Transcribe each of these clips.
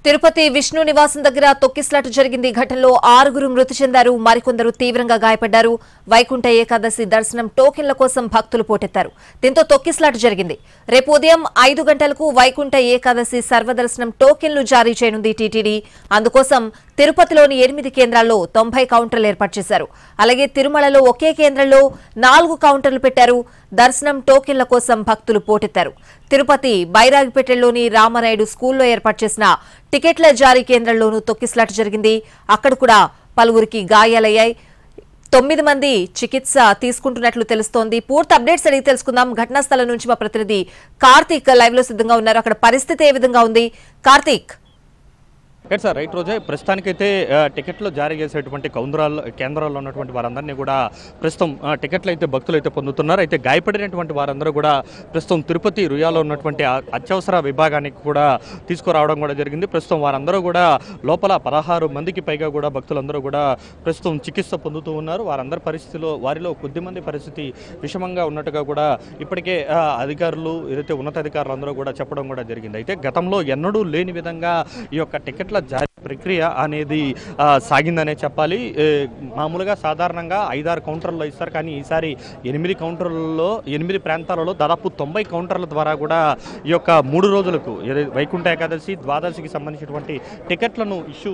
తిరుపతి విష్ణు నివాసం దగ్గర తొక్కిస్లాట జరిగింది. ఘటనలో 6 మృతి చెందారు, మరికొందరు తీవ్రంగా గాయపడ్డారు. వైకుంఠ ఏకాదశి దర్శనం టోకెన్ల కోసం భక్తులు పోటెత్తారు. దీంతో తొక్కిస్లాట జరిగింది. రేపు ఉదయం 5 గంటలకు వైకుంఠ ఏకాదశి సర్వదర్శనం టోకెన్లు జారీ చేయనుంది టీటీడీ. అందుకోసం తిరుపతిలోని 8 కేంద్రాల్లో 90 కౌంటర్లు ఏర్పాటు చేశారు. అలాగే తిరుమలలో ఒకే కేంద్రంలో 4 కౌంటర్లు పెట్టారు. దర్శనం టోకెన్ల కోసం భక్తులు పోటెత్తారు. తిరుపతి బైరాగిపేటలోని రామనాయుడు స్కూల్లో ఏర్పాటు చేసిన టికెట్ల జారీ కేంద్రంలోనూ తొక్కిస్లాట జరిగింది. అక్కడ కూడా పలువురికి గాయాలయ్యాయి. 9 మంది చికిత్స తీసుకుంటున్నట్లు తెలుస్తోంది. పూర్తి అప్డేట్స్ అడిగి తెలుసుకుందాం. ఘటనా స్థలం నుంచి మా ప్రతినిధి కార్తీక్ లైవ్ లో సిద్ధంగా ఉన్నారు. అక్కడ పరిస్థితి ఏ విధంగా ఉంది కార్తీక్? సార్ రైట్ రోజే ప్రస్తుతానికైతే టికెట్లు జారీ చేసేటువంటి కేంద్రాల్లో ఉన్నటువంటి వారందరినీ కూడా ప్రస్తుతం టికెట్లు అయితే భక్తులు అయితే పొందుతున్నారు. అయితే గాయపడినటువంటి వారందరూ కూడా ప్రస్తుతం తిరుపతి రుయాలో ఉన్నటువంటి అత్యవసర విభాగానికి కూడా తీసుకురావడం కూడా జరిగింది. ప్రస్తుతం వారందరూ కూడా లోపల 16 మందికి పైగా కూడా భక్తులందరూ కూడా ప్రస్తుతం చికిత్స పొందుతూ ఉన్నారు. వారందరి పరిస్థితిలో వారిలో కొద్దిమంది పరిస్థితి విషమంగా ఉన్నట్టుగా కూడా ఇప్పటికే అధికారులు ఏదైతే ఉన్నతాధికారులు అందరూ కూడా చెప్పడం కూడా జరిగింది. అయితే గతంలో ఎన్నడూ లేని విధంగా ఈ యొక్క టికెట్ల జారీ ప్రక్రియ అనేది సాగిందనే చెప్పాలి. మామూలుగా సాధారణంగా 5-6 కౌంటర్లలో ఇస్తారు, కానీ ఈసారి 8 కౌంటర్లలో 8 ప్రాంతాలలో దాదాపు 90 కౌంటర్ల ద్వారా కూడా ఈ యొక్క 3 రోజులకు వైకుంఠ ఏకాదశి ద్వాదశికి సంబంధించినటువంటి టికెట్లను ఇష్యూ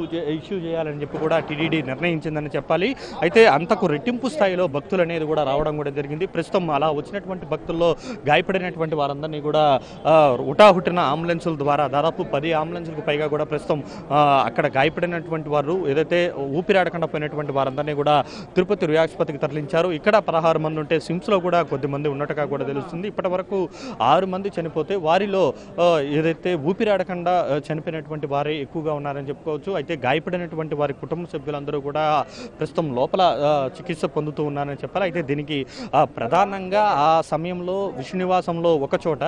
చేయాలని చెప్పి కూడా టీటీడీ నిర్ణయించిందని చెప్పాలి. అయితే అంతకు రెట్టింపు స్థాయిలో భక్తులు అనేది కూడా రావడం కూడా జరిగింది. ప్రస్తుతం అలా వచ్చినటువంటి భక్తుల్లో గాయపడినటువంటి వారందరినీ కూడా హుటాహుటిన అంబులెన్సుల ద్వారా దాదాపు 10 అంబులెన్సులకు పైగా కూడా ప్రస్తుతం అక్కడ గాయపడినటువంటి వారు ఏదైతే ఊపిరాడకుండా పోయినటువంటి వారందరినీ కూడా తిరుపతి రుయాస్పత్రికి తరలించారు. ఇక్కడ 16 మంది ఉంటే సిమ్స్లో కూడా కొద్దిమంది ఉన్నట్టుగా కూడా తెలుస్తుంది. ఇప్పటి వరకు 6 మంది చనిపోతే వారిలో ఏదైతే ఊపిరాడకుండా చనిపోయినటువంటి వారే ఎక్కువగా ఉన్నారని చెప్పుకోవచ్చు. అయితే గాయపడినటువంటి వారి కుటుంబ సభ్యులందరూ కూడా ప్రస్తుతం లోపల చికిత్స పొందుతూ ఉన్నారని చెప్పాలి. అయితే దీనికి ప్రధానంగా ఆ సమయంలో విష్ణునివాసంలో ఒక చోట,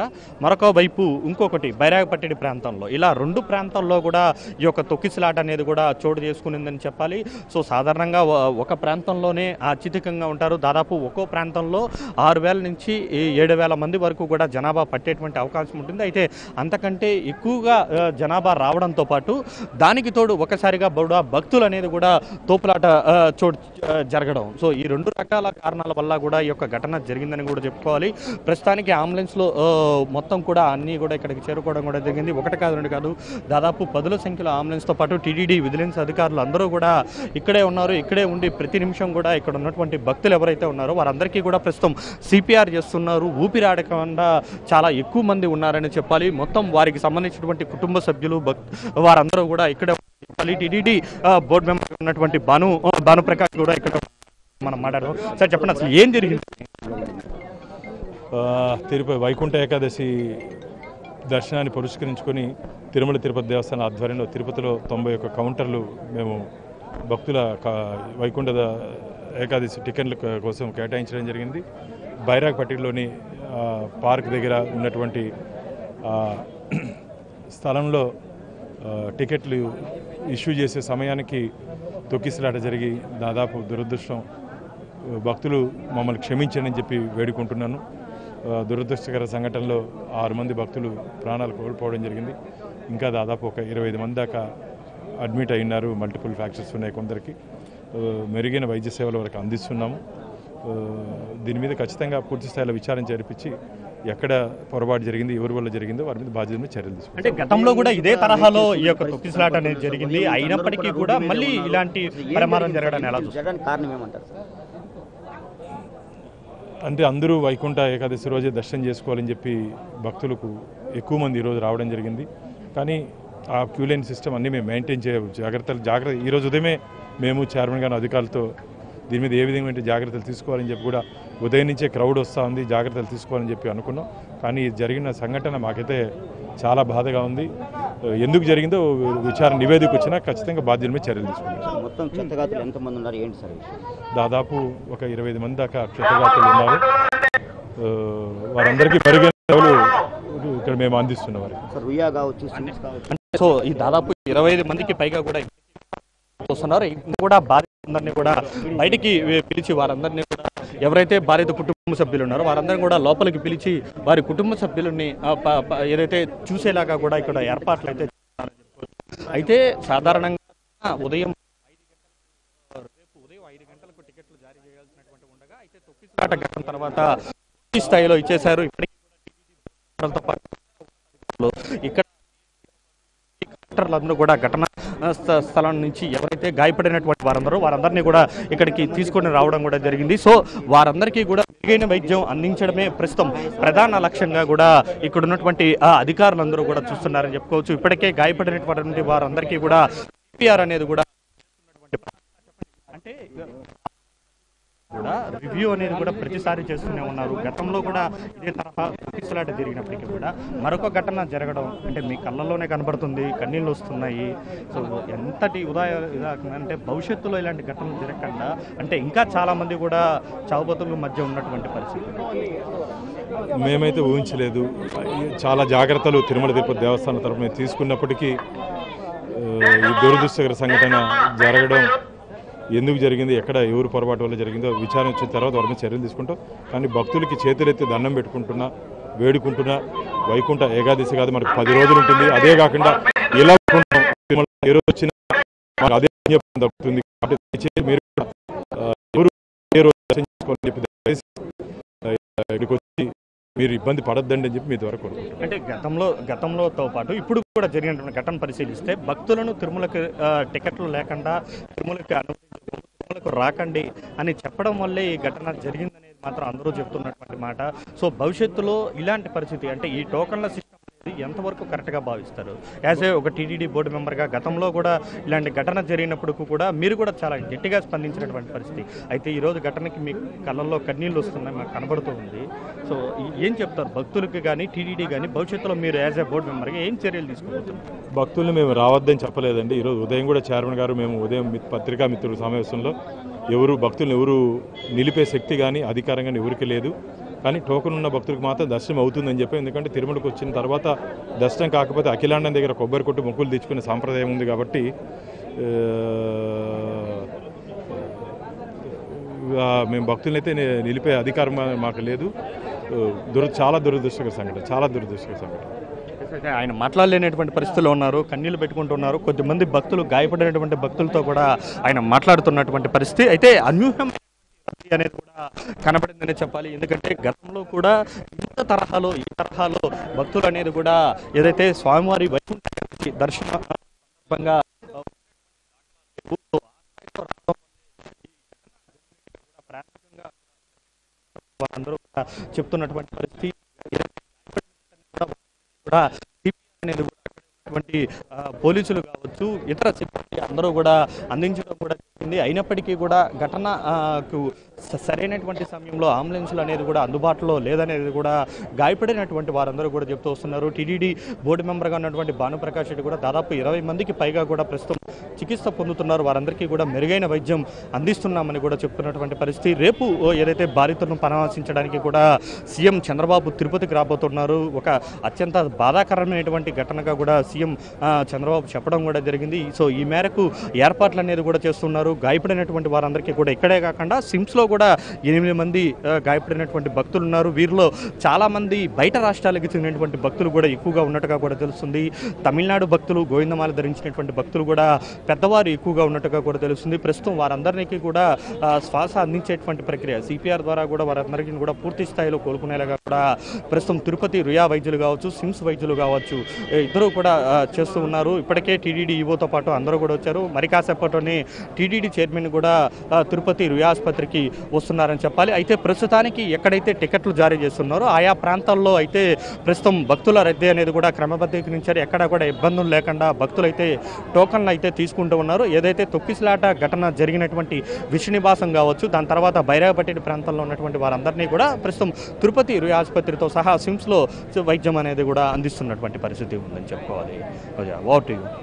మరొక వైపు ఇంకొకటి బైరాగపట్టడి ప్రాంతంలో, ఇలా 2 ప్రాంతాల్లో కూడా ఈ యొక్క తొక్కిసలాట అనేది కూడా చోటు చేసుకునిందని చెప్పాలి. సో సాధారణంగా ఒక ప్రాంతంలోనే అత్యధికంగా ఉంటారు. దాదాపు ఒక్కో ప్రాంతంలో 6,000 నుంచి 7,000 మంది వరకు కూడా జనాభా పట్టేటువంటి అవకాశం ఉంటుంది. అయితే అంతకంటే ఎక్కువగా జనాభా రావడంతో పాటు దానికి తోడు ఒకసారిగా భక్తులు అనేది కూడా తోపులాట చోటు జరగడం. సో ఈ 2 రకాల కారణాల వల్ల కూడా ఈ యొక్క ఘటన జరిగిందని కూడా చెప్పుకోవాలి. ప్రస్తుతానికి అంబులెన్స్లో మొత్తం కూడా అన్నీ కూడా ఇక్కడికి చేరుకోవడం కూడా జరిగింది. 1 కాదు 2 కాదు, దాదాపు 10ల సంఖ్యలో అంబులెన్స్తో పాటు టీటీడీ విజిలెన్స్ అధికారులు అందరూ కూడా ఇక్కడే ఉన్నారు. ఇక్కడే ఉండి ప్రతి నిమిషం కూడా ఇక్కడ ఉన్నటువంటి భక్తులు ఎవరైతే ఉన్నారో వారందరికీ కూడా ప్రస్తుతం సిపిఆర్ చేస్తున్నారు. ఊపిరాడకుండా చాలా ఎక్కువ మంది ఉన్నారని చెప్పాలి. మొత్తం వారికి సంబంధించినటువంటి కుటుంబ సభ్యులు వారందరూ కూడా ఇక్కడే టీటీడీ బోర్డు మెంబర్ ఉన్నటువంటి భానుప్రకాష్ కూడా ఇక్కడ మనం మాట్లాడదాం. సార్ చెప్పండి, అసలు ఏం జరిగింది? తిరుపతి వైకుంఠ ఏకాదశి దర్శనాన్ని పురస్కరించుకొని తిరుమల తిరుపతి దేవస్థానం ఆధ్వర్యంలో తిరుపతిలో 91 కౌంటర్లు మేము భక్తుల వైకుంఠ ఏకాదశి టికెట్ల కోసం కేటాయించడం జరిగింది. బైరాగపట్టిలోని పార్క్ దగ్గర ఉన్నటువంటి స్థలంలో టికెట్లు ఇష్యూ చేసే సమయానికి తొక్కిసలాట జరిగి దాదాపు దురదృష్టం. భక్తులు మమ్మల్ని క్షమించండి అని చెప్పి వేడుకుంటున్నాను. దురదృష్టకర సంఘటనలో 6 మంది భక్తులు ప్రాణాలు కోల్పోవడం జరిగింది. ఇంకా దాదాపు ఒక 25 మంది దాకా అడ్మిట్ అయినారు. మల్టిపుల్ ఫ్రాక్చర్స్ ఉన్నాయి కొందరికి. మెరుగైన వైద్య సేవల వరకు అందిస్తున్నాము. దీని మీద ఖచ్చితంగా పూర్తి స్థాయిలో విచారణ జరిపించి ఎక్కడ పొరపాటు జరిగింది, ఎవరి వల్ల జరిగిందో వారి మీద బాధ్యత మీద చర్యలు తీసుకుంటాం. అంటే గతంలో కూడా ఇదే తరహాలో ఈ యొక్క తొక్కిసలాట అనేది జరిగింది. అయినప్పటికీ కూడా మళ్ళీ ఇలాంటి ప్రమాదం జరగడానికి ఎలా చూస్తారు? కారణం ఏమంటారు? అంటే అందరూ వైకుంఠ ఏకాదశి రోజే దర్శనం చేసుకోవాలని చెప్పి భక్తులకు ఎక్కువ మంది ఈరోజు రావడం జరిగింది. కానీ ఆ క్యూ లైన్ సిస్టమ్ అన్నీ మేము మెయింటైన్ జాగ్రత్త ఈరోజు ఉదయమే మేము చైర్మన్ గారి అధికారులతో దీని మీద ఏ విధంగా జాగ్రత్తలు తీసుకోవాలని చెప్పి కూడా ఉదయం నుంచే క్రౌడ్ వస్తూ ఉంది, జాగ్రత్తలు తీసుకోవాలని చెప్పి అనుకున్నాం. కానీ జరిగిన సంఘటన మాకైతే చాలా బాధగా ఉంది. ఎందుకు జరిగిందో విచారణ నివేదిక వచ్చినా ఖచ్చితంగా బాధ్యత మీద చర్యలు తీసుకుంటాం. మొత్తం క్షతగాతులు ఎంతమంది ఉన్నారు, ఏంటి సార్? దాదాపు ఒక 25 మంది దాకా క్షతగాతులు ఉన్నారు. వారందరికీ మెరుగైన సేవలు ఇక్కడ మేము అందిస్తున్నాం. సో ఈ దాదాపు 25 మందికి పైగా కూడా వస్తున్నారు. కూడా బాధితులందరినీ కూడా బయటికి పిలిచి వారందరినీ కూడా ఎవరైతే బాధిత కుటుంబ సభ్యులు ఉన్నారో వారందరినీ కూడా లోపలికి పిలిచి వారి కుటుంబ సభ్యులని ఏదైతే చూసేలాగా కూడా ఇక్కడ ఏర్పాట్లు అయితే అయితే సాధారణంగా ఉదయం రేపు ఉదయం 5 గంటలకు టికెట్లు జారీ చేయాల్సినటువంటి ఉండగా అయితే తొక్కిసలాట ఘటన తర్వాత పూర్తి స్థాయిలో ఇచ్చేశారు. ఇప్పటికీ ఇక్కడ కలెక్టర్లందరూ కూడా ఘటన స్థలం నుంచి ఎవరైతే గాయపడినటువంటి వారందరినీ కూడా ఇక్కడికి తీసుకొని రావడం కూడా జరిగింది. సో వారందరికీ కూడా మెరుగైన వైద్యం అందించడమే ప్రస్తుతం ప్రధాన లక్ష్యంగా కూడా ఇక్కడ ఉన్నటువంటి అధికారులందరూ కూడా చూస్తున్నారని చెప్పుకోవచ్చు. ఇప్పటికే గాయపడినటువంటి వారందరికీ కూడా సిపిఆర్ అనేది కూడా అంటే కూడా రివ్యూ అనేది కూడా ప్రతిసారి చేస్తూనే ఉన్నారు. గతంలో కూడా ఇదే తరహా తొక్కిసలాట జరిగినప్పటికీ కూడా మరొక ఘటన జరగడం అంటే మీ కళ్ళల్లోనే కనబడుతుంది, కన్నీళ్ళు వస్తున్నాయి. సో ఎంతటి అంటే భవిష్యత్తులో ఇలాంటి ఘటనలు జరగకుండా అంటే ఇంకా చాలా మంది కూడా చావుబతుల మధ్య ఉన్నటువంటి పరిస్థితి మేమైతే ఊహించలేదు. చాలా జాగ్రత్తలు తిరుమల తిరుపతి దేవస్థానం తరఫున తీసుకున్నప్పటికీ ఈ దురదృష్టకర సంఘటన జరగడం ఎందుకు జరిగింది, ఎక్కడ ఎవరు పొరపాటు వల్ల జరిగిందో విచారణ వచ్చిన తర్వాత వారి మీద చర్యలు తీసుకుంటాం. కానీ భక్తులకి చేతులెత్తి దండం పెట్టుకుంటున్నా, వేడుకుంటున్నా. వైకుంఠ ఏకాదశి కాదు, మనకు 10 రోజులు ఉంటుంది. అదే కాకుండా ఇలా ఏ రోజు వచ్చినా మనకు అదే దక్కుతుంది. మీరు ఎవరు ఏ రోజు దర్శించుకోవాలని చెప్పి ఇక్కడికి వచ్చి మీరు ఇబ్బంది పడద్దండి అని చెప్పి మీ ద్వారా కోరుకుంటున్నాను. అంటే గతంలోతో పాటు ఇప్పుడు కూడా జరిగినటువంటి ఘటన పరిశీలిస్తే భక్తులను తిరుమలకి టికెట్లు లేకుండా తిరుమలకు రాకండి అని చెప్పడం వల్లే ఈ ఘటన జరిగిందనేది మాత్రం అందరూ చెప్తున్నటువంటి మాట. సో భవిష్యత్తులో ఇలాంటి పరిస్థితి అంటే ఈ టోకన్ల సిస్టమ్ అనేది ఎంతవరకు కరెక్ట్గా భావిస్తారు? యాజ్ ఏ ఒక టీటీడీ బోర్డు మెంబర్గా గతంలో కూడా ఇలాంటి ఘటన జరిగినప్పుడు కూడా మీరు కూడా చాలా గట్టిగా స్పందించినటువంటి పరిస్థితి. అయితే ఈరోజు ఘటనకి మీ కళ్ళల్లో కన్నీళ్ళు వస్తున్నాయి, మాకు కనబడుతూ ఉంది. సో ఏం చెప్తారు భక్తులకి కానీ టీటీడీ కానీ భవిష్యత్తులో మీరు యాజ్ ఏ బోర్డు మెంబర్గా ఏం చర్యలు తీసుకుంటున్నారు? భక్తుల్ని మేము రావద్దని చెప్పలేదండి. ఈరోజు ఉదయం కూడా చైర్మన్ గారు మేము ఉదయం పత్రికా మిత్రుల సమావేశంలో భక్తులను ఎవరు నిలిపే శక్తి కానీ అధికారం కానీ ఎవరికి లేదు. కానీ టోకెన్ ఉన్న భక్తులకు మాత్రం దర్శనం అవుతుందని చెప్పి, ఎందుకంటే తిరుమలకు వచ్చిన తర్వాత దర్శనం కాకపోతే అఖిలాండం దగ్గర కొబ్బరి కొట్టు మొక్కులు తెచ్చుకునే సాంప్రదాయం ఉంది. కాబట్టి మేము భక్తులను అయితే నిలిపే అధికారం మాకు లేదు. చాలా దురదృష్టకర సంఘటన. ఆయన మాట్లాడలేనటువంటి పరిస్థితుల్లో ఉన్నారు, కన్నీళ్లు పెట్టుకుంటున్నారు. కొద్దిమంది భక్తులు గాయపడినటువంటి భక్తులతో కూడా ఆయన మాట్లాడుతున్నటువంటి పరిస్థితి. అయితే అన్యూహ్యం అనేది కూడా కనబడిందనే చెప్పాలి. ఎందుకంటే గతంలో కూడా ఈ తరహాలో భక్తులు అనేది కూడా ఏదైతే స్వామివారి వైకుంఠ దర్శనంగా అందరూ చెప్తున్నటువంటి పరిస్థితి కూడా అనేది పోలీసులు కావచ్చు, ఇతర సిబ్బంది అందరూ కూడా అందించడం కూడా జరిగింది. అయినప్పటికీ కూడా ఘటనకు సరైనటువంటి సమయంలో అంబులెన్సులు అనేది కూడా అందుబాటులో లేదనేది కూడా గాయపడినటువంటి వారందరూ కూడా చెప్తూ వస్తున్నారు. టీటీడీ బోర్డు మెంబర్గా ఉన్నటువంటి భానుప్రకాష్ రెడ్డి కూడా దాదాపు 20 మందికి పైగా కూడా ప్రస్తుతం చికిత్స పొందుతున్నారు. వారందరికీ కూడా మెరుగైన వైద్యం అందిస్తున్నామని కూడా చెప్తున్నటువంటి పరిస్థితి. రేపు ఏదైతే బాధితులను పరామర్శించడానికి కూడా సీఎం చంద్రబాబు తిరుపతికి రాబోతున్నారు. ఒక అత్యంత బాధాకరమైనటువంటి ఘటనగా కూడా సీఎం చంద్రబాబు చెప్పడం కూడా జరిగింది. సో ఈ మేరకు ఏర్పాట్లు అనేది కూడా చేస్తున్నారు. గాయపడినటువంటి వారందరికీ కూడా ఇక్కడే కాకుండా సిమ్స్లో కూడా 8 మంది గాయపడినటువంటి భక్తులు ఉన్నారు. వీరిలో చాలామంది బయట రాష్ట్రాలకు చెందినటువంటి భక్తులు కూడా ఎక్కువగా ఉన్నట్టుగా కూడా తెలుస్తుంది. తమిళనాడు భక్తులు, గోవిందమాల ధరించినటువంటి భక్తులు కూడా పెద్దవారు ఎక్కువగా ఉన్నట్టుగా కూడా తెలుస్తుంది. ప్రస్తుతం వారందరికీ కూడా శ్వాస అందించేటువంటి ప్రక్రియ సిపిఆర్ ద్వారా కూడా వారందరికీ కూడా పూర్తి స్థాయిలో కోలుకునేలాగా కూడా ప్రస్తుతం తిరుపతి రుయా వైద్యులు కావచ్చు, సిమ్స్ వైద్యులు కావచ్చు, ఇద్దరు కూడా చేస్తూ ఉన్నారు. ఇప్పటికే టీటీడీ ఈవోతో పాటు అందరూ కూడా వచ్చారు. మరి కాసేపట్లోనే టీటీడీ చైర్మన్ కూడా తిరుపతి రుయా ఆసుపత్రికి వస్తున్నారని చెప్పాలి. అయితే ప్రస్తుతానికి ఎక్కడైతే టికెట్లు జారీ చేస్తున్నారో ఆయా ప్రాంతాల్లో అయితే ప్రస్తుతం భక్తుల రద్దీ అనేది కూడా క్రమబద్ధీకరించారు. ఎక్కడ కూడా ఇబ్బందులు లేకుండా భక్తులు అయితే టోకన్లు అయితే తీసుకుంటూ ఉన్నారు. ఏదైతే తొక్కిసలాట ఘటన జరిగినటువంటి విష్ణునివాసం కావచ్చు, దాని తర్వాత బైరాగపట్టి ప్రాంతంలో ఉన్నటువంటి వారందరినీ కూడా ప్రస్తుతం తిరుపతి రుయా ఆసుపత్రితో సహా సిమ్స్లో వైద్యం అనేది కూడా అందిస్తున్నటువంటి పరిస్థితి ఉందని చెప్పుకోవాలి. Over to you.